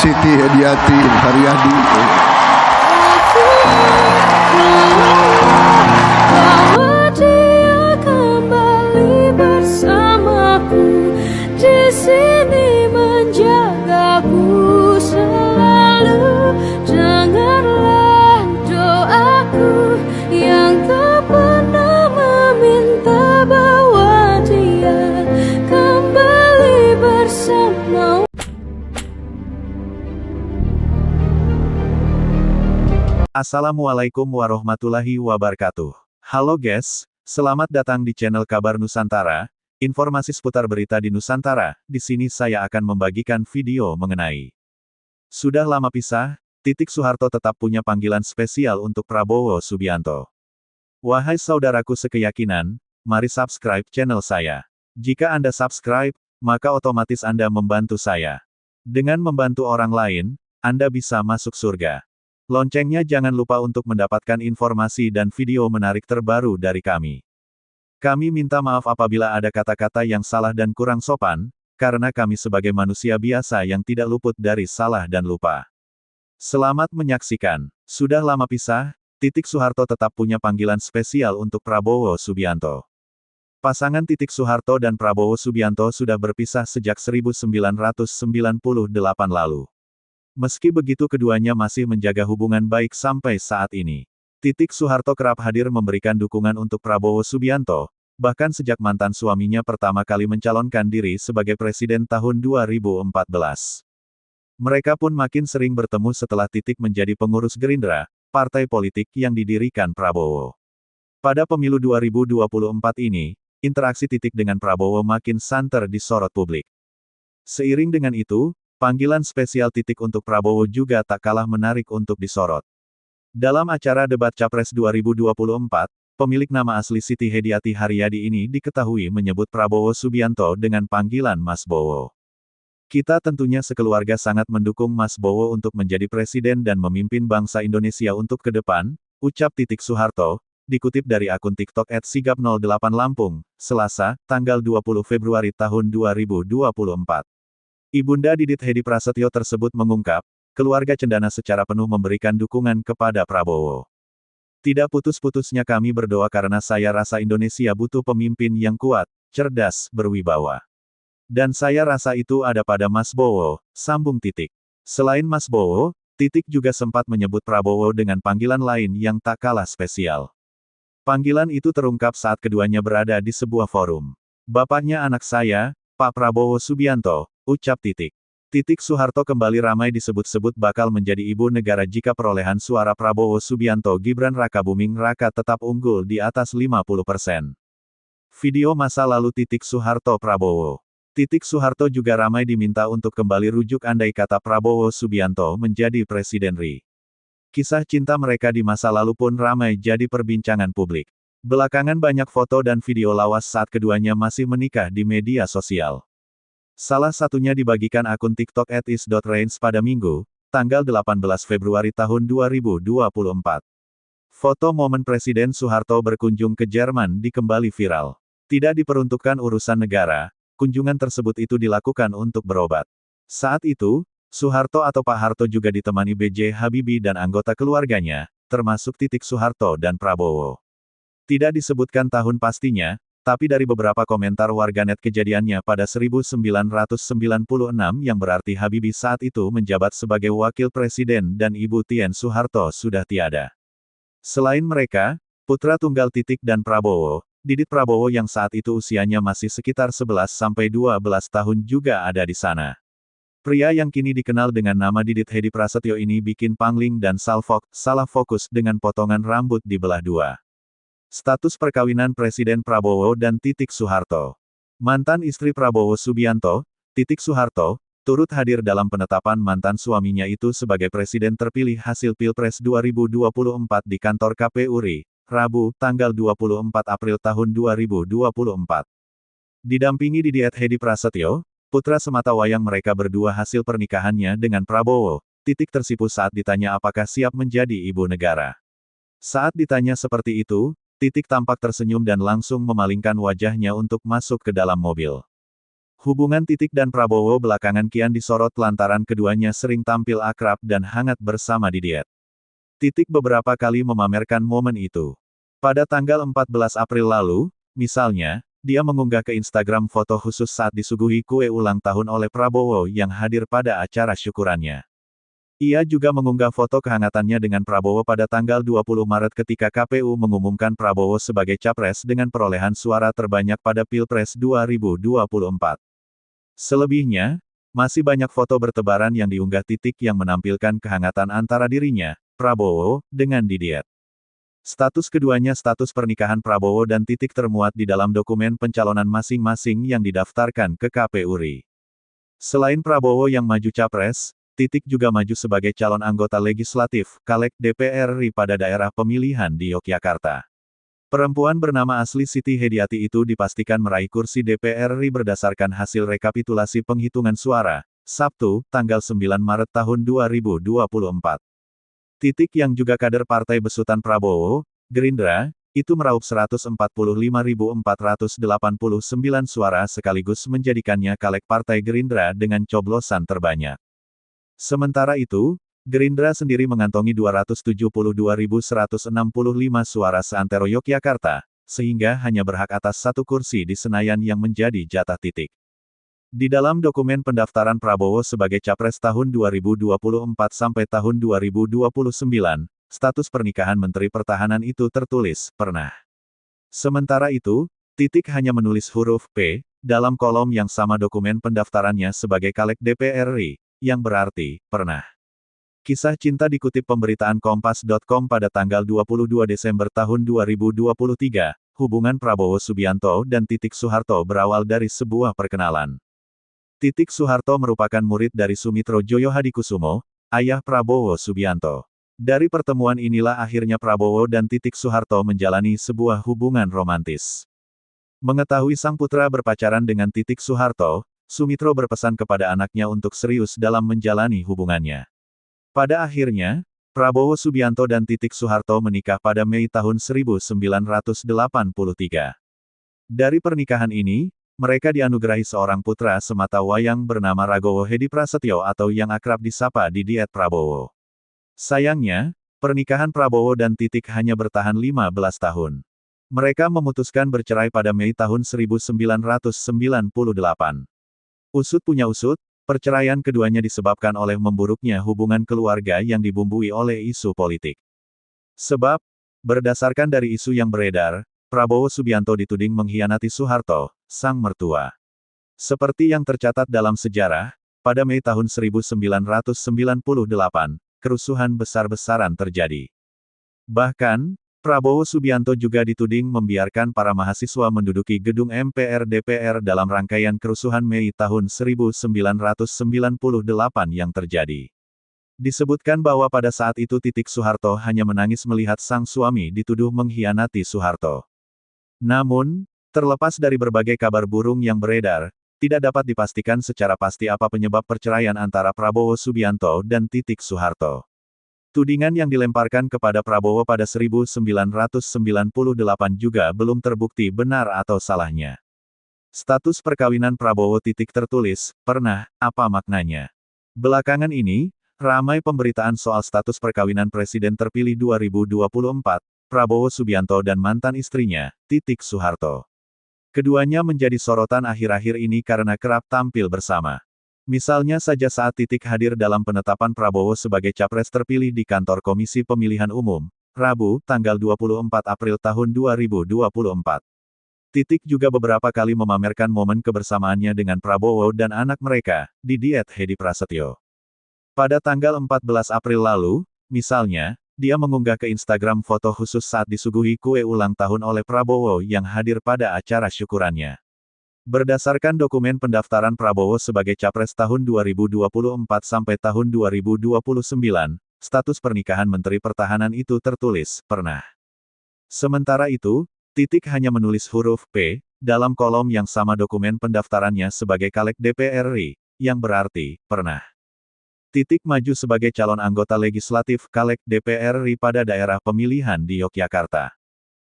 Siti Hediati Haryadi. Bahwa dia kembali bersamaku, di sini menjagaku selalu. Dengarlah doaku yang tak pernah meminta bahwa dia kembali bersamaku. Assalamualaikum warahmatullahi wabarakatuh. Halo guys, selamat datang di channel Kabar Nusantara. Informasi seputar berita di Nusantara. Di sini saya akan membagikan video mengenai sudah lama pisah, Soeharto tetap punya panggilan spesial untuk Prabowo Subianto. Wahai saudaraku sekeyakinan, mari subscribe channel saya. Jika Anda subscribe, maka otomatis Anda membantu saya. Dengan membantu orang lain, Anda bisa masuk surga. Loncengnya jangan lupa untuk mendapatkan informasi dan video menarik terbaru dari kami. Kami minta maaf apabila ada kata-kata yang salah dan kurang sopan, karena kami sebagai manusia biasa yang tidak luput dari salah dan lupa. Selamat menyaksikan. Sudah lama pisah, Soeharto tetap punya panggilan spesial untuk Prabowo Subianto. Pasangan Soeharto dan Prabowo Subianto sudah berpisah sejak 1998 lalu. Meski begitu keduanya masih menjaga hubungan baik sampai saat ini. Soeharto kerap hadir memberikan dukungan untuk Prabowo Subianto, bahkan sejak mantan suaminya pertama kali mencalonkan diri sebagai presiden tahun 2014. Mereka pun makin sering bertemu setelah menjadi pengurus Gerindra, partai politik yang didirikan Prabowo. Pada pemilu 2024 ini, interaksi dengan Prabowo makin santer disorot publik. Seiring dengan itu, panggilan spesial untuk Prabowo juga tak kalah menarik untuk disorot. Dalam acara debat Capres 2024, pemilik nama asli Siti Hediati Haryadi ini diketahui menyebut Prabowo Subianto dengan panggilan Mas Bowo. Kita tentunya sekeluarga sangat mendukung Mas Bowo untuk menjadi presiden dan memimpin bangsa Indonesia untuk ke depan, ucap Soeharto, dikutip dari akun TikTok @sigap08 Lampung, Selasa, tanggal 20 Februari tahun 2024. Ibunda Didit Hedi Prasetyo tersebut mengungkap, keluarga cendana secara penuh memberikan dukungan kepada Prabowo. Tidak putus-putusnya kami berdoa karena saya rasa Indonesia butuh pemimpin yang kuat, cerdas, berwibawa. Dan saya rasa itu ada pada Mas Bowo, sambung . Selain Mas Bowo, juga sempat menyebut Prabowo dengan panggilan lain yang tak kalah spesial. Panggilan itu terungkap saat keduanya berada di sebuah forum. Bapaknya anak saya, Pak Prabowo Subianto, ucap . Soeharto kembali ramai disebut-sebut bakal menjadi ibu negara jika perolehan suara Prabowo Subianto Gibran Rakabuming Raka tetap unggul di atas 50%. Video masa lalu Soeharto Prabowo. Soeharto juga ramai diminta untuk kembali rujuk andai kata Prabowo Subianto menjadi Presiden RI. Kisah cinta mereka di masa lalu pun ramai jadi perbincangan publik. Belakangan banyak foto dan video lawas saat keduanya masih menikah di media sosial. Salah satunya dibagikan akun TikTok @is.reins pada Minggu, tanggal 18 Februari tahun 2024. Foto momen Presiden Soeharto berkunjung ke Jerman kembali viral. Tidak diperuntukkan urusan negara, kunjungan tersebut itu dilakukan untuk berobat. Saat itu, Soeharto atau Pak Harto juga ditemani B.J. Habibie dan anggota keluarganya, termasuk Soeharto dan Prabowo. Tidak disebutkan tahun pastinya, tapi dari beberapa komentar warganet kejadiannya pada 1996 yang berarti Habibie saat itu menjabat sebagai wakil presiden dan Ibu Tien Soeharto sudah tiada. Selain mereka, putra tunggal dan Prabowo, Didit Prabowo yang saat itu usianya masih sekitar 11-12 tahun juga ada di sana. Pria yang kini dikenal dengan nama Didit Hedi Prasetyo ini bikin pangling dan salah fokus dengan potongan rambut dibelah dua. Status perkawinan Presiden Prabowo dan Soeharto. Mantan istri Prabowo Subianto, Soeharto, turut hadir dalam penetapan mantan suaminya itu sebagai presiden terpilih hasil Pilpres 2024 di kantor KPU RI, Rabu, tanggal 24 April tahun 2024. Didampingi Didit Hedi Prasetyo, putra sematawayang mereka berdua hasil pernikahannya dengan Prabowo, tersipu saat ditanya apakah siap menjadi ibu negara. Saat ditanya seperti itu, tampak tersenyum dan langsung memalingkan wajahnya untuk masuk ke dalam mobil. Hubungan Titik dan Prabowo belakangan kian disorot lantaran keduanya sering tampil akrab dan hangat bersama di diet. Titik beberapa kali memamerkan momen itu. Pada tanggal 14 April lalu, misalnya, dia mengunggah ke Instagram foto khusus saat disuguhi kue ulang tahun oleh Prabowo yang hadir pada acara syukurannya. Ia juga mengunggah foto kehangatannya dengan Prabowo pada tanggal 20 Maret ketika KPU mengumumkan Prabowo sebagai capres dengan perolehan suara terbanyak pada Pilpres 2024. Selebihnya, masih banyak foto bertebaran yang diunggah Titik yang menampilkan kehangatan antara dirinya, Prabowo, dengan Didiet. Status keduanya status pernikahan Prabowo dan Titik termuat di dalam dokumen pencalonan masing-masing yang didaftarkan ke KPU RI. Selain Prabowo yang maju capres, Titik juga maju sebagai calon anggota legislatif, Caleg DPR RI pada daerah pemilihan di Yogyakarta. Perempuan bernama asli Siti Hediati itu dipastikan meraih kursi DPR RI berdasarkan hasil rekapitulasi penghitungan suara, Sabtu, tanggal 9 Maret tahun 2024. Titik yang juga kader Partai Besutan Prabowo, Gerindra, itu meraup 145.489 suara sekaligus menjadikannya Caleg Partai Gerindra dengan coblosan terbanyak. Sementara itu, Gerindra sendiri mengantongi 272.165 suara seantero Yogyakarta, sehingga hanya berhak atas satu kursi di Senayan yang menjadi jatah Titik. Di dalam dokumen pendaftaran Prabowo sebagai capres tahun 2024 sampai tahun 2029, status pernikahan Menteri Pertahanan itu tertulis, pernah. Sementara itu, Titik hanya menulis huruf P, dalam kolom yang sama dokumen pendaftarannya sebagai Caleg DPR RI, yang berarti, pernah. Kisah cinta dikutip pemberitaan Kompas.com pada tanggal 22 Desember tahun 2023, hubungan Prabowo Subianto dan Titik Soeharto berawal dari sebuah perkenalan. Titik Soeharto merupakan murid dari Sumitro Joyo Hadikusumo, ayah Prabowo Subianto. Dari pertemuan inilah akhirnya Prabowo dan Titik Soeharto menjalani sebuah hubungan romantis. Mengetahui sang putra berpacaran dengan Titik Soeharto, Sumitro berpesan kepada anaknya untuk serius dalam menjalani hubungannya. Pada akhirnya, Prabowo Subianto dan Titik Soeharto menikah pada Mei tahun 1983. Dari pernikahan ini, mereka dianugerahi seorang putra sematawayang bernama Ragowo Hedi Prasetyo atau yang akrab disapa Didiet Prabowo. Sayangnya, pernikahan Prabowo dan Titik hanya bertahan 15 tahun. Mereka memutuskan bercerai pada Mei tahun 1998. Usut punya usut, perceraian keduanya disebabkan oleh memburuknya hubungan keluarga yang dibumbui oleh isu politik. Sebab, berdasarkan dari isu yang beredar, Prabowo Subianto dituding mengkhianati Soeharto, sang mertua. Seperti yang tercatat dalam sejarah, pada Mei tahun 1998, kerusuhan besar-besaran terjadi. Bahkan, Prabowo Subianto juga dituding membiarkan para mahasiswa menduduki gedung MPR DPR dalam rangkaian kerusuhan Mei tahun 1998 yang terjadi. Disebutkan bahwa pada saat itu Titik Soeharto hanya menangis melihat sang suami dituduh mengkhianati Soeharto. Namun, terlepas dari berbagai kabar burung yang beredar, tidak dapat dipastikan secara pasti apa penyebab perceraian antara Prabowo Subianto dan Titik Soeharto. Tudingan yang dilemparkan kepada Prabowo pada 1998 juga belum terbukti benar atau salahnya. Status perkawinan Prabowo Titik tertulis, pernah, apa maknanya? Belakangan ini, ramai pemberitaan soal status perkawinan Presiden terpilih 2024, Prabowo Subianto dan mantan istrinya, Titik Soeharto. Keduanya menjadi sorotan akhir-akhir ini karena kerap tampil bersama. Misalnya saja saat Titik hadir dalam penetapan Prabowo sebagai capres terpilih di kantor Komisi Pemilihan Umum, Rabu, tanggal 24 April tahun 2024. Titik juga beberapa kali memamerkan momen kebersamaannya dengan Prabowo dan anak mereka, Didiet Hedi Prasetyo. Pada tanggal 14 April lalu, misalnya, dia mengunggah ke Instagram foto khusus saat disuguhi kue ulang tahun oleh Prabowo yang hadir pada acara syukurannya. Berdasarkan dokumen pendaftaran Prabowo sebagai capres tahun 2024 sampai tahun 2029, status pernikahan Menteri Pertahanan itu tertulis, pernah. Sementara itu, Titik hanya menulis huruf P, dalam kolom yang sama dokumen pendaftarannya sebagai Caleg DPR RI, yang berarti, pernah. Titik maju sebagai calon anggota legislatif Caleg DPR RI pada daerah pemilihan di Yogyakarta.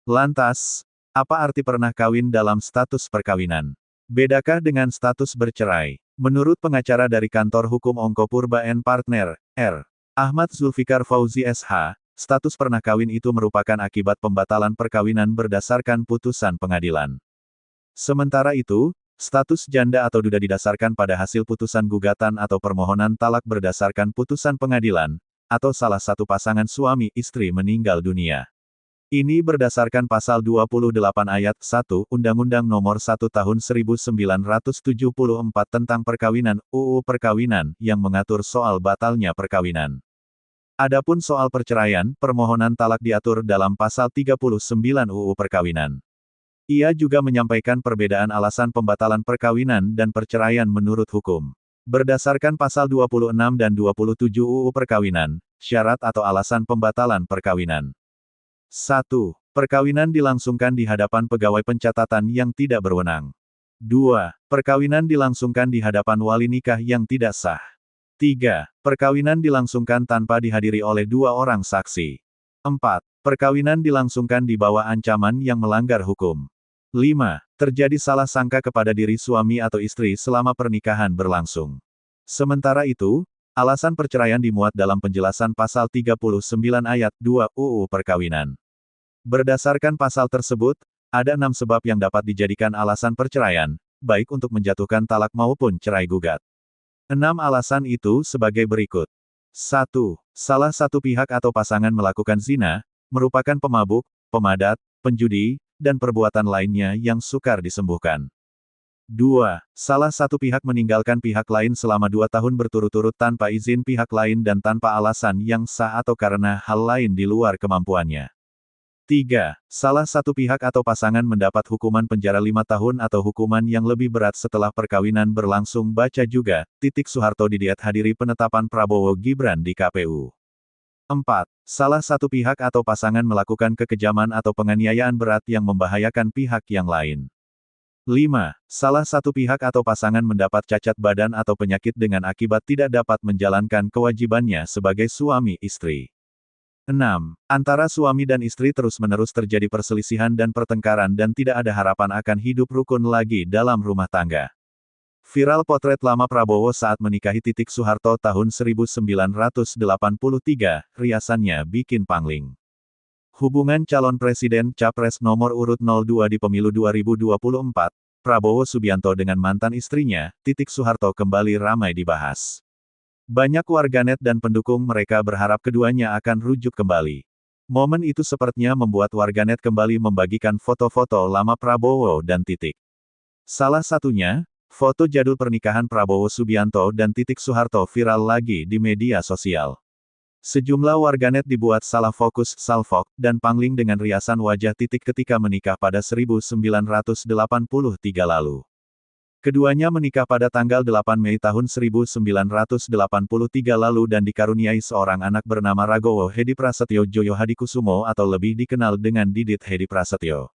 Lantas, apa arti pernah kawin dalam status perkawinan? Bedakah dengan status bercerai? Menurut pengacara dari kantor hukum Ongko Purba & Partner, R. Ahmad Zulfikar Fauzi SH, status pernah kawin itu merupakan akibat pembatalan perkawinan berdasarkan putusan pengadilan. Sementara itu, status janda atau duda didasarkan pada hasil putusan gugatan atau permohonan talak berdasarkan putusan pengadilan, atau salah satu pasangan suami istri meninggal dunia. Ini berdasarkan pasal 28 ayat 1 Undang-Undang Nomor 1 Tahun 1974 tentang Perkawinan, UU Perkawinan, yang mengatur soal batalnya perkawinan. Adapun soal perceraian, permohonan talak diatur dalam pasal 39 UU Perkawinan. Ia juga menyampaikan perbedaan alasan pembatalan perkawinan dan perceraian menurut hukum. Berdasarkan pasal 26 dan 27 UU Perkawinan, syarat atau alasan pembatalan perkawinan. 1. Perkawinan dilangsungkan di hadapan pegawai pencatatan yang tidak berwenang. 2. Perkawinan dilangsungkan di hadapan wali nikah yang tidak sah. 3. Perkawinan dilangsungkan tanpa dihadiri oleh 2 orang saksi. 4. Perkawinan dilangsungkan di bawah ancaman yang melanggar hukum. 5. Terjadi salah sangka kepada diri suami atau istri selama pernikahan berlangsung. Sementara itu, alasan perceraian dimuat dalam penjelasan pasal 39 ayat 2 UU Perkawinan. Berdasarkan pasal tersebut, ada 6 sebab yang dapat dijadikan alasan perceraian, baik untuk menjatuhkan talak maupun cerai gugat. 6 alasan itu sebagai berikut. 1. Salah satu pihak atau pasangan melakukan zina, merupakan pemabuk, pemadat, penjudi, dan perbuatan lainnya yang sukar disembuhkan. 2. Salah satu pihak meninggalkan pihak lain selama 2 tahun berturut-turut tanpa izin pihak lain dan tanpa alasan yang sah atau karena hal lain di luar kemampuannya. 3. Salah satu pihak atau pasangan mendapat hukuman penjara 5 tahun atau hukuman yang lebih berat setelah perkawinan berlangsung. Baca juga, Soeharto didiat hadiri penetapan Prabowo Gibran di KPU. 4. Salah satu pihak atau pasangan melakukan kekejaman atau penganiayaan berat yang membahayakan pihak yang lain. 5. Salah satu pihak atau pasangan mendapat cacat badan atau penyakit dengan akibat tidak dapat menjalankan kewajibannya sebagai suami istri. 6. Antara suami dan istri terus-menerus terjadi perselisihan dan pertengkaran dan tidak ada harapan akan hidup rukun lagi dalam rumah tangga. Viral potret lama Prabowo saat menikahi Soeharto tahun 1983, riasannya bikin pangling. Hubungan calon presiden Capres nomor urut 02 di pemilu 2024, Prabowo Subianto dengan mantan istrinya, Soeharto kembali ramai dibahas. Banyak warganet dan pendukung mereka berharap keduanya akan rujuk kembali. Momen itu sepertinya membuat warganet kembali membagikan foto-foto lama Prabowo dan Titik. Salah satunya, foto jadul pernikahan Prabowo Subianto dan Soeharto viral lagi di media sosial. Sejumlah warganet dibuat salah fokus, salfok, dan pangling dengan riasan wajah Titik ketika menikah pada 1983 lalu. Keduanya menikah pada tanggal 8 Mei tahun 1983 lalu dan dikaruniai seorang anak bernama Ragowo Hedi Prasetyo Joyo Hadikusumo atau lebih dikenal dengan Didit Hedi Prasetyo.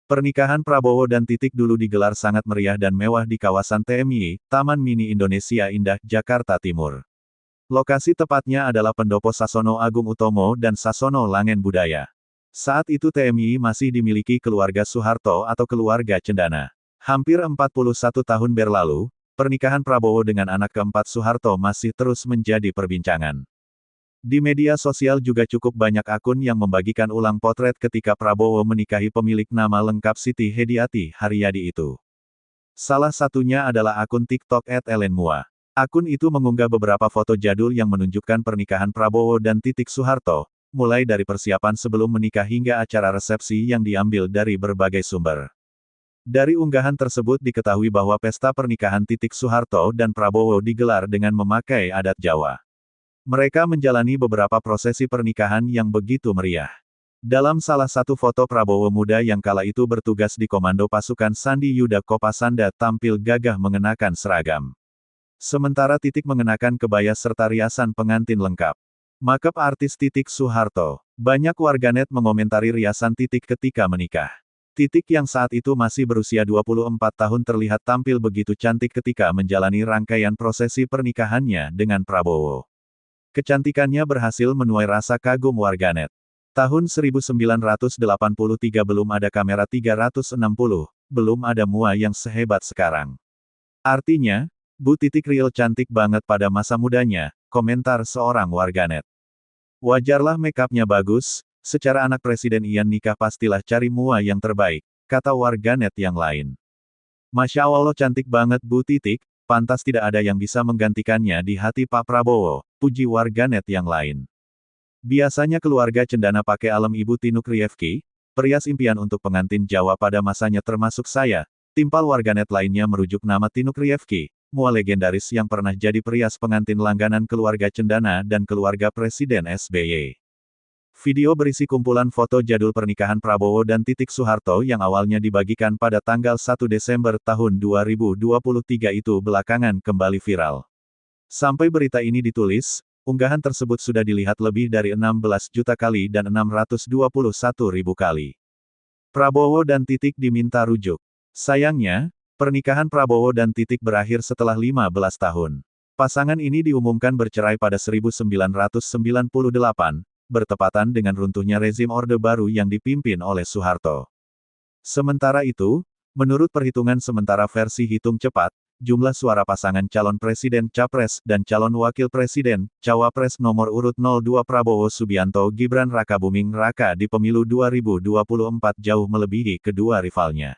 Pernikahan Prabowo dan Titik dulu digelar sangat meriah dan mewah di kawasan TMI, Taman Mini Indonesia Indah, Jakarta Timur. Lokasi tepatnya adalah Pendopo Sasono Agung Utomo dan Sasono Langen Budaya. Saat itu TMI masih dimiliki keluarga Soeharto atau keluarga Cendana. Hampir 41 tahun berlalu, pernikahan Prabowo dengan anak keempat Soeharto masih terus menjadi perbincangan. Di media sosial juga cukup banyak akun yang membagikan ulang potret ketika Prabowo menikahi pemilik nama lengkap Siti Hediati Haryadi itu. Salah satunya adalah akun TikTok @elenmua. Akun itu mengunggah beberapa foto jadul yang menunjukkan pernikahan Prabowo dan Soeharto, mulai dari persiapan sebelum menikah hingga acara resepsi yang diambil dari berbagai sumber. Dari unggahan tersebut diketahui bahwa pesta pernikahan Soeharto dan Prabowo digelar dengan memakai adat Jawa. Mereka menjalani beberapa prosesi pernikahan yang begitu meriah. Dalam salah satu foto Prabowo muda yang kala itu bertugas di Komando Pasukan Sandi Yuda Kopasanda tampil gagah mengenakan seragam. Sementara Titik mengenakan kebaya serta riasan pengantin lengkap. Makeup artis Soeharto. Banyak warganet mengomentari riasan Titik ketika menikah. Titik yang saat itu masih berusia 24 tahun terlihat tampil begitu cantik ketika menjalani rangkaian prosesi pernikahannya dengan Prabowo. Kecantikannya berhasil menuai rasa kagum warganet. Tahun 1983 belum ada kamera 360, belum ada Mua yang sehebat sekarang. Artinya, Bu Titik real cantik banget pada masa mudanya, komentar seorang warganet. Wajarlah makeupnya bagus, secara anak presiden Ian nikah pastilah cari Mua yang terbaik, kata warganet yang lain. Masya Allah cantik banget Bu Titik, pantas tidak ada yang bisa menggantikannya di hati Pak Prabowo, puji warganet yang lain. Biasanya keluarga cendana pakai alam Ibu Tinuk Riefki, perias impian untuk pengantin Jawa pada masanya termasuk saya, timpal warganet lainnya merujuk nama Tinuk Riefki, Mua legendaris yang pernah jadi perias pengantin langganan keluarga cendana dan keluarga Presiden SBY. Video berisi kumpulan foto jadul pernikahan Prabowo dan Titik Soeharto yang awalnya dibagikan pada tanggal 1 Desember tahun 2023 itu belakangan kembali viral. Sampai berita ini ditulis, unggahan tersebut sudah dilihat lebih dari 16 juta kali dan 621.000 kali. Prabowo dan Titik diminta rujuk. Sayangnya, pernikahan Prabowo dan Titik berakhir setelah 15 tahun. Pasangan ini diumumkan bercerai pada 1998, bertepatan dengan runtuhnya rezim Orde Baru yang dipimpin oleh Soeharto. Sementara itu, menurut perhitungan sementara versi hitung cepat, jumlah suara pasangan calon presiden Capres dan calon wakil presiden, Cawapres nomor urut 02 Prabowo Subianto Gibran Rakabuming Raka di pemilu 2024 jauh melebihi kedua rivalnya.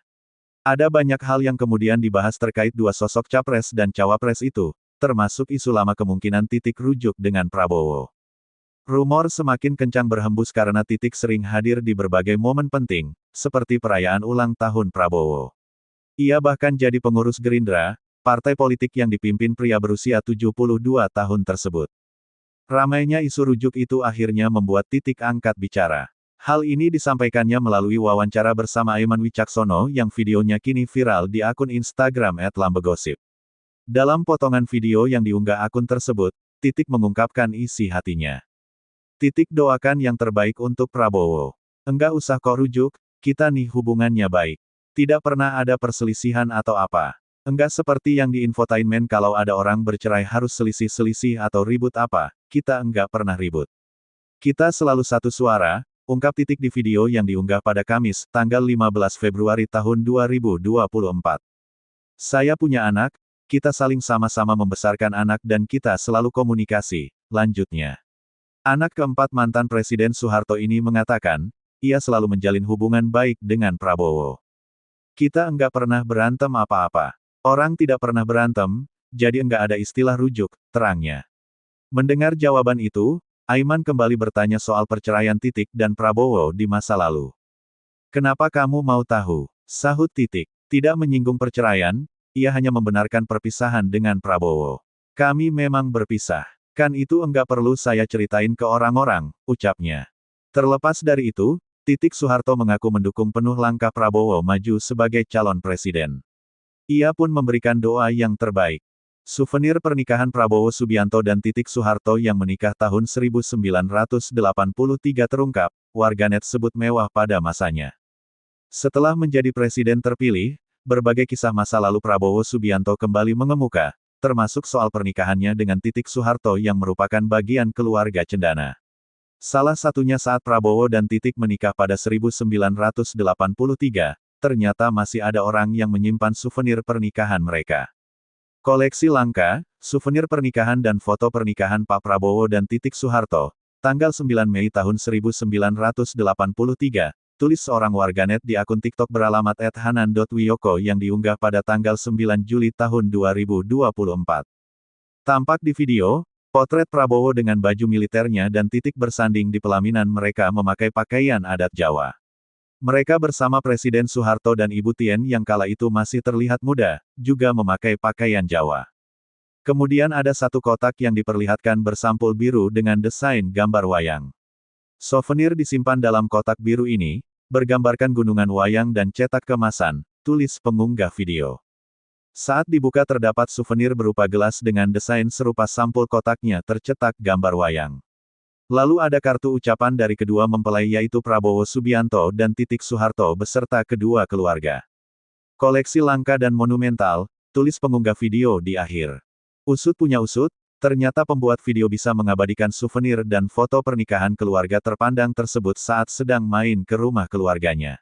Ada banyak hal yang kemudian dibahas terkait dua sosok Capres dan Cawapres itu, termasuk isu lama kemungkinan Titik rujuk dengan Prabowo. Rumor semakin kencang berhembus karena Titik sering hadir di berbagai momen penting, seperti perayaan ulang tahun Prabowo. Ia bahkan jadi pengurus Gerindra, partai politik yang dipimpin pria berusia 72 tahun tersebut. Ramainya isu rujuk itu akhirnya membuat Titik angkat bicara. Hal ini disampaikannya melalui wawancara bersama Aiman Wicaksono yang videonya kini viral di akun Instagram @lambegosip. Dalam potongan video yang diunggah akun tersebut, Titik mengungkapkan isi hatinya. Titik doakan yang terbaik untuk Prabowo. Enggak usah kok rujuk, kita nih hubungannya baik. Tidak pernah ada perselisihan atau apa. Enggak seperti yang di infotainment kalau ada orang bercerai harus selisih-selisih atau ribut apa, kita enggak pernah ribut. Kita selalu satu suara, ungkap Titik di video yang diunggah pada Kamis, tanggal 15 Februari tahun 2024. Saya punya anak, kita saling sama-sama membesarkan anak dan kita selalu komunikasi, lanjutnya. Anak keempat mantan Presiden Soeharto ini mengatakan, ia selalu menjalin hubungan baik dengan Prabowo. Kita enggak pernah berantem apa-apa. Orang tidak pernah berantem, jadi enggak ada istilah rujuk, terangnya. Mendengar jawaban itu, Aiman kembali bertanya soal perceraian Titik dan Prabowo di masa lalu. Kenapa kamu mau tahu? Sahut Titik. Tidak menyinggung perceraian, ia hanya membenarkan perpisahan dengan Prabowo. Kami memang berpisah. Kan itu enggak perlu saya ceritain ke orang-orang, ucapnya. Terlepas dari itu, Titik Soeharto mengaku mendukung penuh langkah Prabowo maju sebagai calon presiden. Ia pun memberikan doa yang terbaik. Souvenir pernikahan Prabowo Subianto dan Titik Soeharto yang menikah tahun 1983 terungkap, warganet sebut mewah pada masanya. Setelah menjadi presiden terpilih, berbagai kisah masa lalu Prabowo Subianto kembali mengemuka, termasuk soal pernikahannya dengan Titik Soeharto yang merupakan bagian keluarga cendana. Salah satunya saat Prabowo dan Titik menikah pada 1983, ternyata masih ada orang yang menyimpan souvenir pernikahan mereka. Koleksi langka, souvenir pernikahan dan foto pernikahan Pak Prabowo dan Titik Soeharto, tanggal 9 Mei tahun 1983, tulis seorang warganet di akun TikTok beralamat @hanan.wiyoko yang diunggah pada tanggal 9 Juli tahun 2024. Tampak di video, potret Prabowo dengan baju militernya dan Titik bersanding di pelaminan mereka memakai pakaian adat Jawa. Mereka bersama Presiden Soeharto dan Ibu Tien yang kala itu masih terlihat muda, juga memakai pakaian Jawa. Kemudian ada satu kotak yang diperlihatkan bersampul biru dengan desain gambar wayang. Souvenir disimpan dalam kotak biru ini, bergambarkan gunungan wayang dan cetak kemasan, tulis pengunggah video. Saat dibuka terdapat souvenir berupa gelas dengan desain serupa sampul kotaknya tercetak gambar wayang. Lalu ada kartu ucapan dari kedua mempelai yaitu Prabowo Subianto dan Titik Soeharto beserta kedua keluarga. Koleksi langka dan monumental, tulis pengunggah video di akhir. Usut punya usut, ternyata pembuat video bisa mengabadikan souvenir dan foto pernikahan keluarga terpandang tersebut saat sedang main ke rumah keluarganya.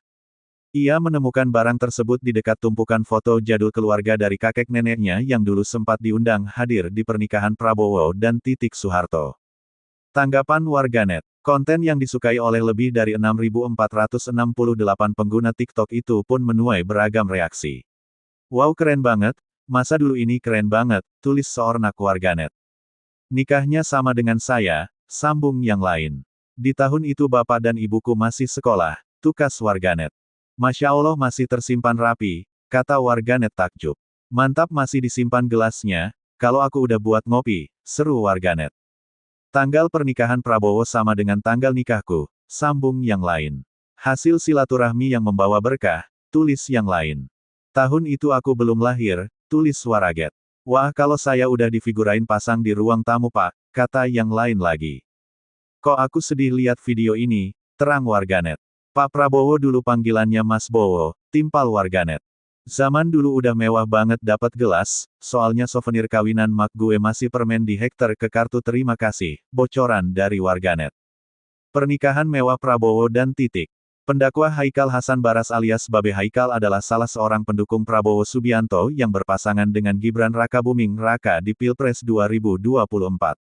Ia menemukan barang tersebut di dekat tumpukan foto jadul keluarga dari kakek neneknya yang dulu sempat diundang hadir di pernikahan Prabowo dan Titik Soeharto. Tanggapan warganet. Konten yang disukai oleh lebih dari 6.468 pengguna TikTok itu pun menuai beragam reaksi. Wow, keren banget, masa dulu ini keren banget, tulis seorang warganet. Nikahnya sama dengan saya, sambung yang lain. Di tahun itu bapak dan ibuku masih sekolah, tukas warganet. Masya Allah masih tersimpan rapi, kata warganet takjub. Mantap masih disimpan gelasnya, kalau aku udah buat ngopi, seru warganet. Tanggal pernikahan Prabowo sama dengan tanggal nikahku, sambung yang lain. Hasil silaturahmi yang membawa berkah, tulis yang lain. Tahun itu aku belum lahir, tulis waraget. Wah, kalau saya udah difigurain pasang di ruang tamu pak, kata yang lain lagi. Kok aku sedih lihat video ini, terang warganet. Pak Prabowo dulu panggilannya Mas Bowo, timpal warganet. Zaman dulu udah mewah banget dapat gelas, soalnya souvenir kawinan mak gue masih permen di hektar ke kartu terima kasih, bocoran dari warganet. Pernikahan mewah Prabowo dan Titik. Pendakwa Haikal Hasan Baras alias Babe Haikal adalah salah seorang pendukung Prabowo Subianto yang berpasangan dengan Gibran Rakabuming Raka di Pilpres 2024.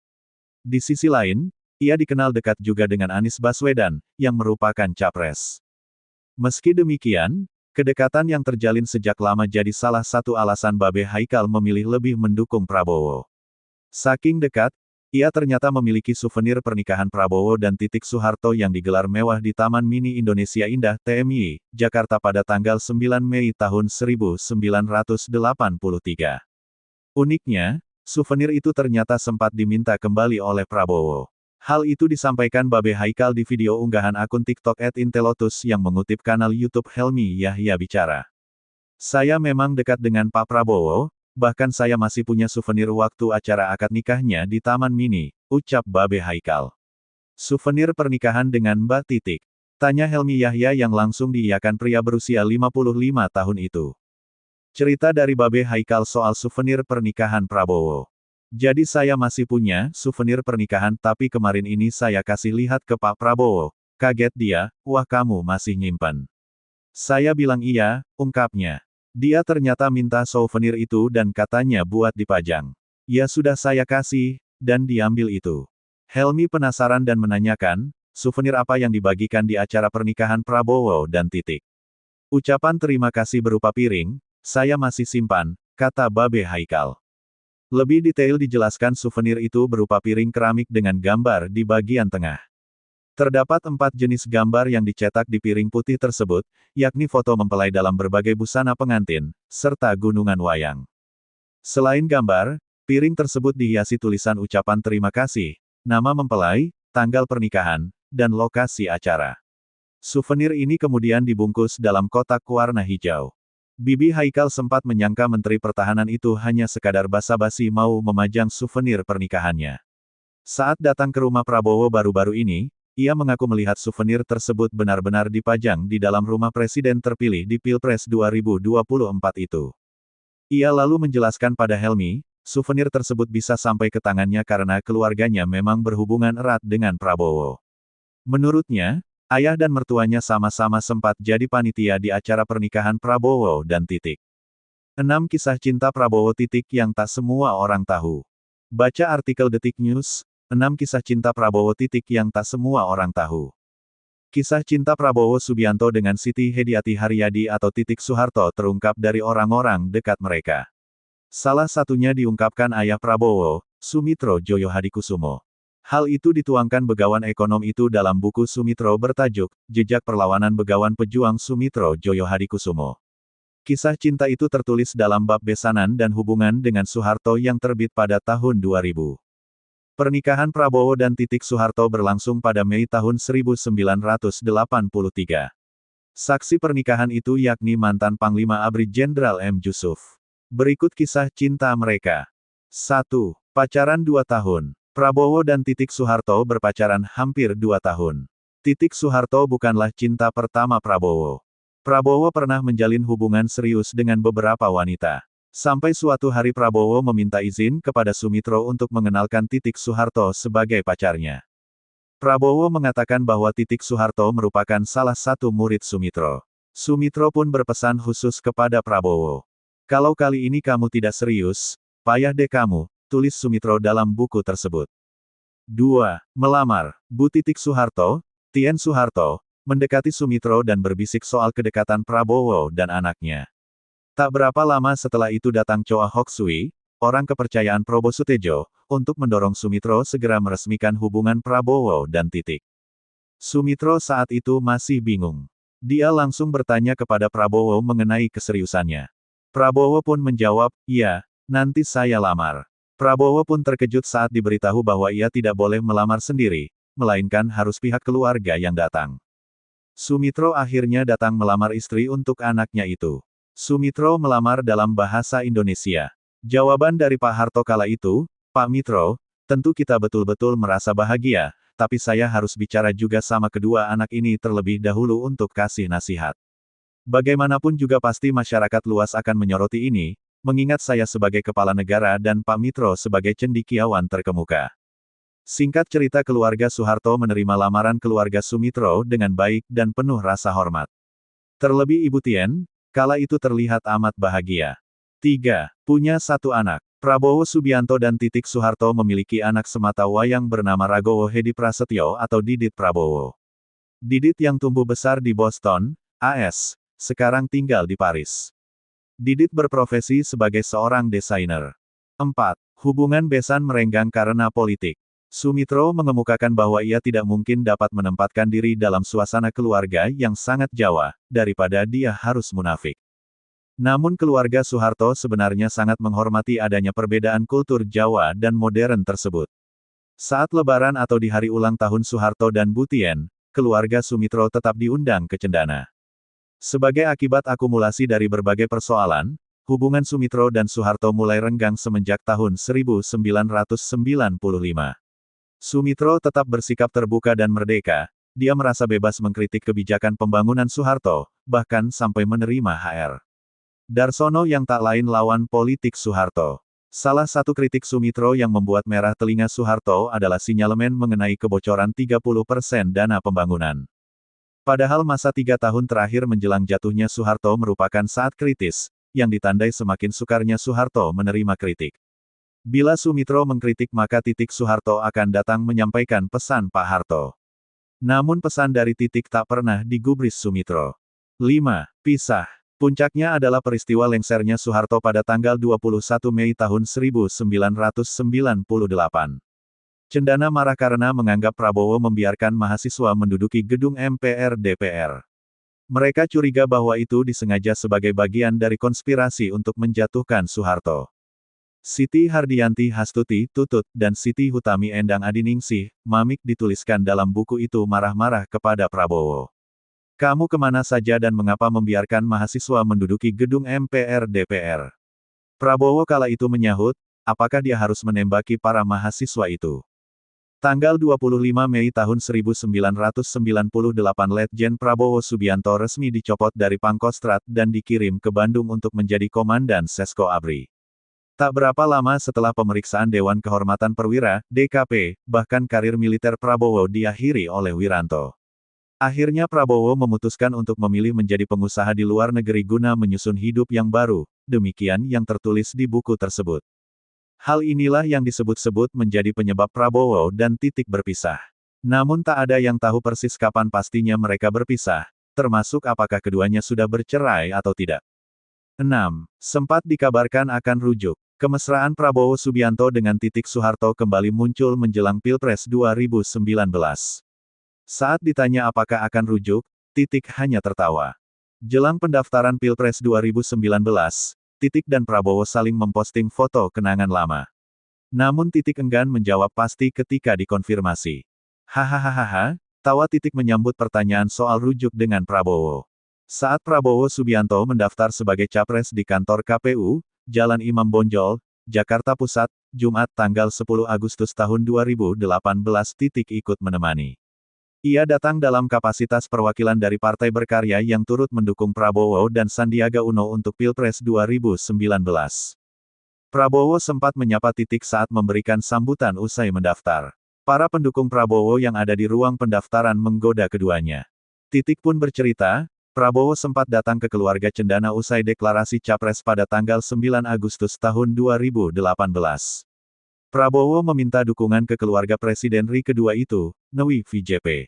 Di sisi lain, ia dikenal dekat juga dengan Anies Baswedan, yang merupakan capres. Meski demikian, kedekatan yang terjalin sejak lama jadi salah satu alasan Babe Haikal memilih lebih mendukung Prabowo. Saking dekat, ia ternyata memiliki souvenir pernikahan Prabowo dan Titik Soeharto yang digelar mewah di Taman Mini Indonesia Indah TMI, Jakarta pada tanggal 9 Mei tahun 1983. Uniknya, souvenir itu ternyata sempat diminta kembali oleh Prabowo. Hal itu disampaikan Babe Haikal di video unggahan akun TikTok @intelotus yang mengutip kanal YouTube Helmi Yahya Bicara. Saya memang dekat dengan Pak Prabowo, bahkan saya masih punya souvenir waktu acara akad nikahnya di Taman Mini, ucap Babe Haikal. Souvenir pernikahan dengan Mbak Titik? Tanya Helmi Yahya yang langsung diiyakan pria berusia 55 tahun itu. Cerita dari Babe Haikal soal souvenir pernikahan Prabowo. Jadi saya masih punya souvenir pernikahan tapi kemarin ini saya kasih lihat ke Pak Prabowo. Kaget dia, wah kamu masih nyimpan. Saya bilang iya, ungkapnya. Dia ternyata minta souvenir itu dan katanya buat dipajang. Ya sudah saya kasih, dan diambil itu. Helmi penasaran dan menanyakan, souvenir apa yang dibagikan di acara pernikahan Prabowo dan Titik. Ucapan terima kasih berupa piring, saya masih simpan, kata Babe Haikal. Lebih detail dijelaskan souvenir itu berupa piring keramik dengan gambar di bagian tengah. Terdapat 4 jenis gambar yang dicetak di piring putih tersebut, yakni foto mempelai dalam berbagai busana pengantin, serta gunungan wayang. Selain gambar, piring tersebut dihiasi tulisan ucapan terima kasih, nama mempelai, tanggal pernikahan, dan lokasi acara. Souvenir ini kemudian dibungkus dalam kotak warna hijau. Bibi Haikal sempat menyangka Menteri Pertahanan itu hanya sekadar basa-basi mau memajang souvenir pernikahannya. Saat datang ke rumah Prabowo baru-baru ini, ia mengaku melihat souvenir tersebut benar-benar dipajang di dalam rumah Presiden terpilih di Pilpres 2024 itu. Ia lalu menjelaskan pada Helmi, souvenir tersebut bisa sampai ke tangannya karena keluarganya memang berhubungan erat dengan Prabowo. Menurutnya, ayah dan mertuanya sama-sama sempat jadi panitia di acara pernikahan Prabowo dan Titik. 6 kisah cinta Prabowo Titik yang tak semua orang tahu. Baca artikel Detik News, 6 kisah cinta Prabowo Titik yang tak semua orang tahu. Kisah cinta Prabowo Subianto dengan Siti Hediati Haryadi atau Titik Soeharto terungkap dari orang-orang dekat mereka. Salah satunya diungkapkan ayah Prabowo, Sumitro Joyo Hadikusumo. Hal itu dituangkan begawan ekonom itu dalam buku Sumitro bertajuk, Jejak Perlawanan Begawan Pejuang Sumitro Joyo Hadikusumo. Kisah cinta itu tertulis dalam bab besanan dan hubungan dengan Soeharto yang terbit pada tahun 2000. Pernikahan Prabowo dan Titik Soeharto berlangsung pada Mei tahun 1983. Saksi pernikahan itu yakni mantan Panglima ABRI Jenderal M. Yusuf. Berikut kisah cinta mereka. 1. Pacaran 2 tahun. Prabowo dan Titik Soeharto berpacaran hampir 2 tahun. Titik Soeharto bukanlah cinta pertama Prabowo. Prabowo pernah menjalin hubungan serius dengan beberapa wanita. Sampai suatu hari Prabowo meminta izin kepada Sumitro untuk mengenalkan Titik Soeharto sebagai pacarnya. Prabowo mengatakan bahwa Titik Soeharto merupakan salah satu murid Sumitro. Sumitro pun berpesan khusus kepada Prabowo. Kalau kali ini kamu tidak serius, payah deh kamu, tulis Sumitro dalam buku tersebut. 2. Melamar. Bu Titik Soeharto, Tien Soeharto, mendekati Sumitro dan berbisik soal kedekatan Prabowo dan anaknya. Tak berapa lama setelah itu datang Choa Hok Sui, orang kepercayaan Prabowo Sutejo, untuk mendorong Sumitro segera meresmikan hubungan Prabowo dan Titik. Sumitro saat itu masih bingung. Dia langsung bertanya kepada Prabowo mengenai keseriusannya. Prabowo pun menjawab, "Iya, nanti saya lamar." Prabowo pun terkejut saat diberitahu bahwa ia tidak boleh melamar sendiri, melainkan harus pihak keluarga yang datang. Sumitro akhirnya datang melamar istri untuk anaknya itu. Sumitro melamar dalam bahasa Indonesia. Jawaban dari Pak Harto kala itu, "Pak Mitro, tentu kita betul-betul merasa bahagia, tapi saya harus bicara juga sama kedua anak ini terlebih dahulu untuk kasih nasihat. Bagaimanapun juga pasti masyarakat luas akan menyoroti ini, mengingat saya sebagai kepala negara dan Pak Mitro sebagai cendekiawan terkemuka." Singkat cerita, keluarga Soeharto menerima lamaran keluarga Sumitro dengan baik dan penuh rasa hormat. Terlebih Ibu Tien, kala itu terlihat amat bahagia. 3. Punya satu anak. Prabowo Subianto dan Titik Soeharto memiliki anak semata wayang bernama Ragowo Hedi Prasetyo atau Didit Prabowo. Didit yang tumbuh besar di Boston, AS, sekarang tinggal di Paris. Didit berprofesi sebagai seorang desainer. 4. Hubungan besan merenggang karena politik. Sumitro mengemukakan bahwa ia tidak mungkin dapat menempatkan diri dalam suasana keluarga yang sangat Jawa, daripada dia harus munafik. Namun keluarga Soeharto sebenarnya sangat menghormati adanya perbedaan kultur Jawa dan modern tersebut. Saat Lebaran atau di hari ulang tahun Soeharto dan Bu Tien, keluarga Sumitro tetap diundang ke Cendana. Sebagai akibat akumulasi dari berbagai persoalan, hubungan Sumitro dan Soeharto mulai renggang semenjak tahun 1995. Sumitro tetap bersikap terbuka dan merdeka, dia merasa bebas mengkritik kebijakan pembangunan Soeharto, bahkan sampai menerima HR. Darsono yang tak lain lawan politik Soeharto. Salah satu kritik Sumitro yang membuat merah telinga Soeharto adalah sinyalemen mengenai kebocoran 30% dana pembangunan. Padahal masa 3 tahun terakhir menjelang jatuhnya Soeharto merupakan saat kritis, yang ditandai semakin sukarnya Soeharto menerima kritik. Bila Sumitro mengkritik maka Titik Soeharto akan datang menyampaikan pesan Pak Harto. Namun pesan dari Titik tak pernah digubris Sumitro. 5. Pisah. Puncaknya adalah peristiwa lengsernya Soeharto pada tanggal 21 Mei tahun 1998. Cendana marah karena menganggap Prabowo membiarkan mahasiswa menduduki gedung MPR DPR. Mereka curiga bahwa itu disengaja sebagai bagian dari konspirasi untuk menjatuhkan Soeharto. Siti Hardianti Hastuti Tutut dan Siti Hutami Endang Adiningsih, Mamik dituliskan dalam buku itu marah-marah kepada Prabowo. "Kamu kemana saja dan mengapa membiarkan mahasiswa menduduki gedung MPR DPR?" Prabowo kala itu menyahut, apakah dia harus menembaki para mahasiswa itu? Tanggal 25 Mei tahun 1998 Letjen Prabowo Subianto resmi dicopot dari Pangkostrat dan dikirim ke Bandung untuk menjadi Komandan Sesko ABRI. Tak berapa lama setelah pemeriksaan Dewan Kehormatan Perwira, DKP, bahkan karir militer Prabowo diakhiri oleh Wiranto. Akhirnya Prabowo memutuskan untuk memilih menjadi pengusaha di luar negeri guna menyusun hidup yang baru, demikian yang tertulis di buku tersebut. Hal inilah yang disebut-sebut menjadi penyebab Prabowo dan Titik berpisah. Namun tak ada yang tahu persis kapan pastinya mereka berpisah, termasuk apakah keduanya sudah bercerai atau tidak. 6. Sempat dikabarkan akan rujuk. Kemesraan Prabowo Subianto dengan Titik Soeharto kembali muncul menjelang Pilpres 2019. Saat ditanya apakah akan rujuk, Titik hanya tertawa. Jelang pendaftaran Pilpres 2019, Titik dan Prabowo saling memposting foto kenangan lama. Namun Titik enggan menjawab pasti ketika dikonfirmasi. Hahaha, tawa Titik menyambut pertanyaan soal rujuk dengan Prabowo. Saat Prabowo Subianto mendaftar sebagai capres di kantor KPU, Jalan Imam Bonjol, Jakarta Pusat, Jumat tanggal 10 Agustus tahun 2018, Titik ikut menemani. Ia datang dalam kapasitas perwakilan dari Partai Berkarya yang turut mendukung Prabowo dan Sandiaga Uno untuk Pilpres 2019. Prabowo sempat menyapa Titik saat memberikan sambutan usai mendaftar. Para pendukung Prabowo yang ada di ruang pendaftaran menggoda keduanya. Titik pun bercerita, Prabowo sempat datang ke keluarga cendana usai deklarasi Capres pada tanggal 9 Agustus tahun 2018. Prabowo meminta dukungan ke keluarga Presiden RI kedua itu, Newi VJP.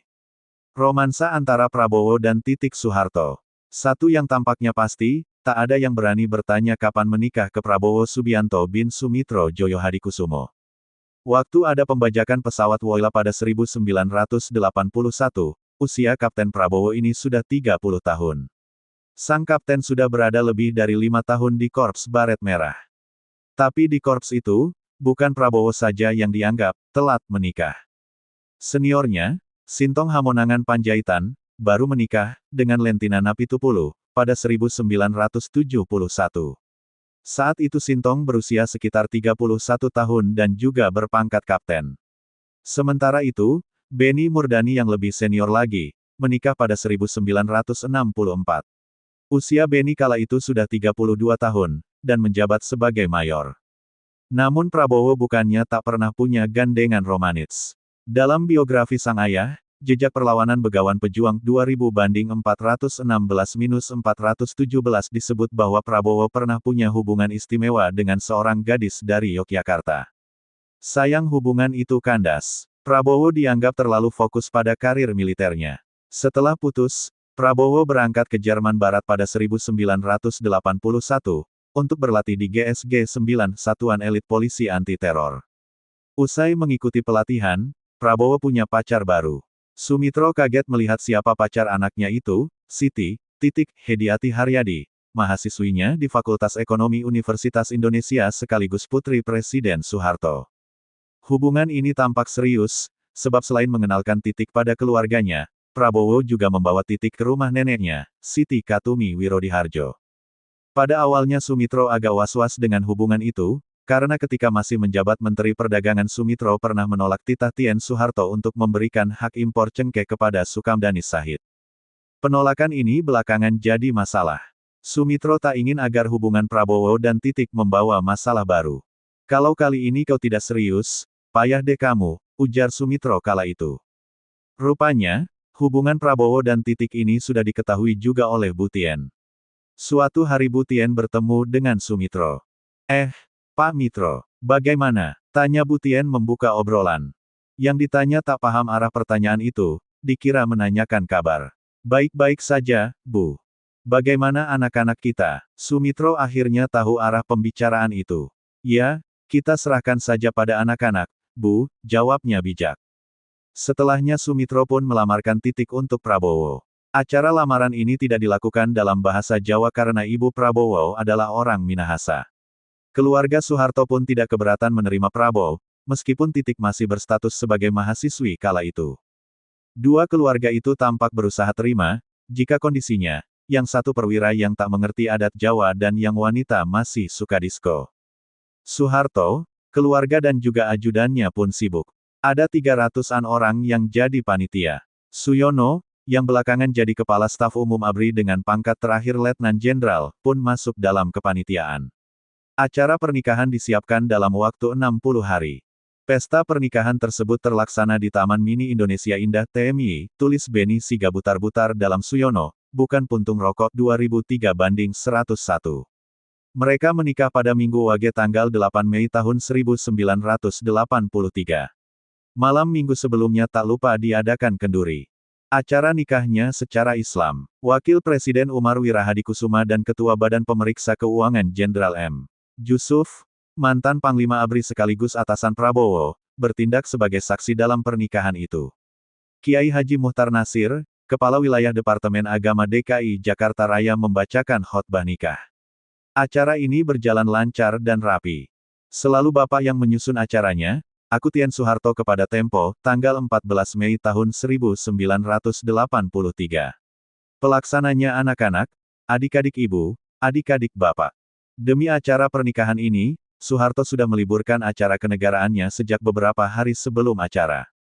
Romansa antara Prabowo dan Titik Soeharto. Satu yang tampaknya pasti, tak ada yang berani bertanya kapan menikah ke Prabowo Subianto bin Sumitro Joyohadikusumo. Waktu ada pembajakan pesawat Woyla pada 1981, usia Kapten Prabowo ini sudah 30 tahun. Sang kapten sudah berada lebih dari 5 tahun di Korps Baret Merah. Tapi di korps itu, bukan Prabowo saja yang dianggap telat menikah. Seniornya, Sintong Hamonangan Panjaitan, baru menikah dengan Lentina Napitupulu pada 1971. Saat itu Sintong berusia sekitar 31 tahun dan juga berpangkat kapten. Sementara itu, Beni Murdani yang lebih senior lagi, menikah pada 1964. Usia Beni kala itu sudah 32 tahun, dan menjabat sebagai mayor. Namun Prabowo bukannya tak pernah punya gandengan romantis. Dalam biografi sang ayah, Jejak Perlawanan Begawan Pejuang 2000-411-417 disebut bahwa Prabowo pernah punya hubungan istimewa dengan seorang gadis dari Yogyakarta. Sayang hubungan itu kandas. Prabowo dianggap terlalu fokus pada karir militernya. Setelah putus, Prabowo berangkat ke Jerman Barat pada 1981, untuk berlatih di GSG 9 Satuan Elit Polisi Anti Teror. Usai mengikuti pelatihan, Prabowo punya pacar baru. Sumitro kaget melihat siapa pacar anaknya itu, Siti, Hediati Haryadi, mahasiswinya di Fakultas Ekonomi Universitas Indonesia sekaligus putri Presiden Soeharto. Hubungan ini tampak serius, sebab selain mengenalkan Titik pada keluarganya, Prabowo juga membawa Titik ke rumah neneknya, Siti Katumi Wirodiharjo. Pada awalnya Sumitro agak was-was dengan hubungan itu, karena ketika masih menjabat Menteri Perdagangan Sumitro pernah menolak titah Tien Soeharto untuk memberikan hak impor cengkeh kepada Sukamdani Shahid. Penolakan ini belakangan jadi masalah. Sumitro tak ingin agar hubungan Prabowo dan Titik membawa masalah baru. Kalau kali ini kau tidak serius, payah deh kamu, ujar Sumitro kala itu. Rupanya, hubungan Prabowo dan Titik ini sudah diketahui juga oleh Bu Tien. Suatu hari Bu Tien bertemu dengan Sumitro. Pak Mitro, bagaimana? Tanya Bu Tien membuka obrolan. Yang ditanya tak paham arah pertanyaan itu, dikira menanyakan kabar. Baik-baik saja, Bu. Bagaimana anak-anak kita? Sumitro akhirnya tahu arah pembicaraan itu. Ya, kita serahkan saja pada anak-anak, Bu, jawabnya bijak. Setelahnya Sumitro pun melamarkan Titik untuk Prabowo. Acara lamaran ini tidak dilakukan dalam bahasa Jawa karena ibu Prabowo adalah orang Minahasa. Keluarga Soeharto pun tidak keberatan menerima Prabowo, meskipun Titik masih berstatus sebagai mahasiswi kala itu. Dua keluarga itu tampak berusaha terima, jika kondisinya, yang satu perwira yang tak mengerti adat Jawa dan yang wanita masih suka disko. Soeharto, keluarga dan juga ajudannya pun sibuk. Ada 300-an orang yang jadi panitia. Suyono, yang belakangan jadi Kepala Staf Umum ABRI dengan pangkat terakhir Letnan Jenderal, pun masuk dalam kepanitiaan. Acara pernikahan disiapkan dalam waktu 60 hari. Pesta pernikahan tersebut terlaksana di Taman Mini Indonesia Indah TMI, tulis Beni Sigabutar-Butar dalam Suyono, bukan puntung rokok 2003/101. Mereka menikah pada Minggu Wage tanggal 8 Mei tahun 1983. Malam minggu sebelumnya tak lupa diadakan kenduri. Acara nikahnya secara Islam. Wakil Presiden Umar Wirahadikusuma dan Ketua Badan Pemeriksa Keuangan Jenderal M. Jusuf, mantan Panglima ABRI sekaligus atasan Prabowo, bertindak sebagai saksi dalam pernikahan itu. Kiai Haji Muhtar Nasir, Kepala Wilayah Departemen Agama DKI Jakarta Raya membacakan khotbah nikah. Acara ini berjalan lancar dan rapi. Selalu Bapak yang menyusun acaranya, aku Tien Soeharto kepada Tempo, tanggal 14 Mei tahun 1983. Pelaksananya anak-anak, adik-adik ibu, adik-adik bapak. Demi acara pernikahan ini, Soeharto sudah meliburkan acara kenegaraannya sejak beberapa hari sebelum acara.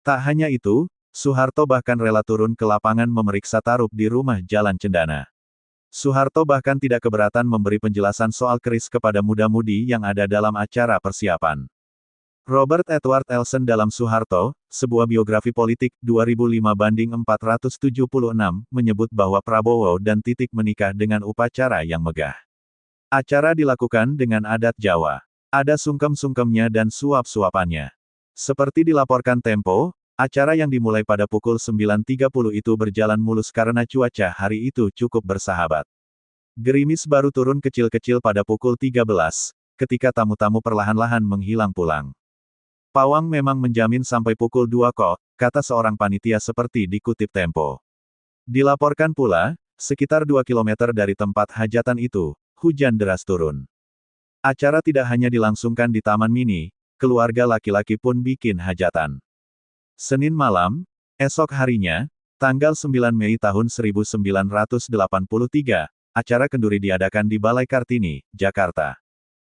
Tak hanya itu, Soeharto bahkan rela turun ke lapangan memeriksa tarup di rumah Jalan Cendana. Soeharto bahkan tidak keberatan memberi penjelasan soal keris kepada muda-mudi yang ada dalam acara persiapan. Robert Edward Elson dalam Soeharto, sebuah biografi politik, 2005-476, menyebut bahwa Prabowo dan Titik menikah dengan upacara yang megah. Acara dilakukan dengan adat Jawa. Ada sungkem-sungkemnya dan suap-suapannya. Seperti dilaporkan Tempo, acara yang dimulai pada pukul 9.30 itu berjalan mulus karena cuaca hari itu cukup bersahabat. Gerimis baru turun kecil-kecil pada pukul 13, ketika tamu-tamu perlahan-lahan menghilang pulang. Pawang memang menjamin sampai pukul 2 kok, kata seorang panitia seperti dikutip Tempo. Dilaporkan pula, sekitar 2 km dari tempat hajatan itu, hujan deras turun. Acara tidak hanya dilangsungkan di Taman Mini, keluarga laki-laki pun bikin hajatan. Senin malam, esok harinya, tanggal 9 Mei tahun 1983, acara kenduri diadakan di Balai Kartini, Jakarta.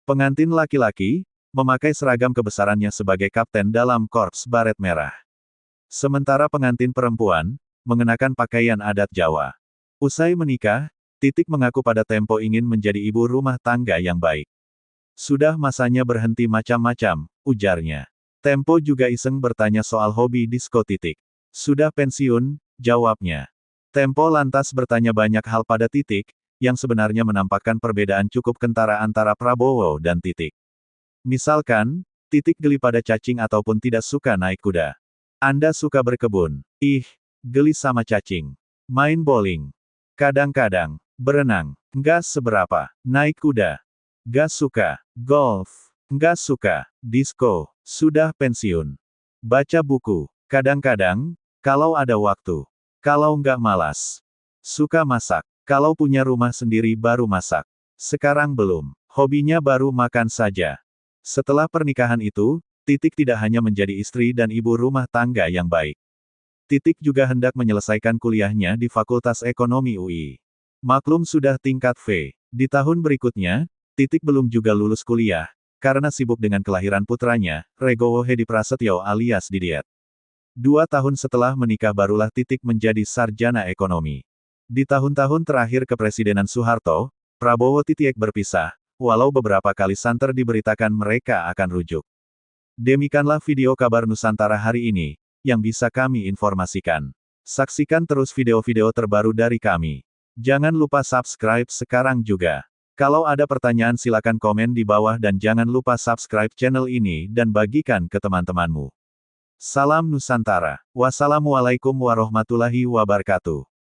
Pengantin laki-laki, memakai seragam kebesarannya sebagai kapten dalam Korps Baret Merah. Sementara pengantin perempuan, mengenakan pakaian adat Jawa. Usai menikah, Titik mengaku pada Tempo ingin menjadi ibu rumah tangga yang baik. Sudah masanya berhenti macam-macam, ujarnya. Tempo juga iseng bertanya soal hobi disko Titik. Sudah pensiun, jawabnya. Tempo lantas bertanya banyak hal pada Titik, yang sebenarnya menampakkan perbedaan cukup kentara antara Prabowo dan Titik. Misalkan, Titik geli pada cacing ataupun tidak suka naik kuda. Anda suka berkebun. Ih, geli sama cacing. Main bowling. Kadang-kadang, berenang. Nggak seberapa. Naik kuda. Nggak suka. Golf. Nggak suka. Disko. Sudah pensiun. Baca buku. Kadang-kadang, kalau ada waktu. Kalau nggak malas. Suka masak. Kalau punya rumah sendiri baru masak. Sekarang belum. Hobinya baru makan saja. Setelah pernikahan itu, Titik tidak hanya menjadi istri dan ibu rumah tangga yang baik. Titik juga hendak menyelesaikan kuliahnya di Fakultas Ekonomi UI. Maklum sudah tingkat V. Di tahun berikutnya, Titik belum juga lulus kuliah, karena sibuk dengan kelahiran putranya, Regowo Hedi Prasetyo alias Didiet. 2 tahun setelah menikah barulah Titik menjadi sarjana ekonomi. Di tahun-tahun terakhir kepresidenan Soeharto, Prabowo Titik berpisah, walau beberapa kali santer diberitakan mereka akan rujuk. Demikianlah video kabar Nusantara hari ini, yang bisa kami informasikan. Saksikan terus video-video terbaru dari kami. Jangan lupa subscribe sekarang juga. Kalau ada pertanyaan silakan komen di bawah dan jangan lupa subscribe channel ini dan bagikan ke teman-temanmu. Salam Nusantara. Wassalamualaikum warahmatullahi wabarakatuh.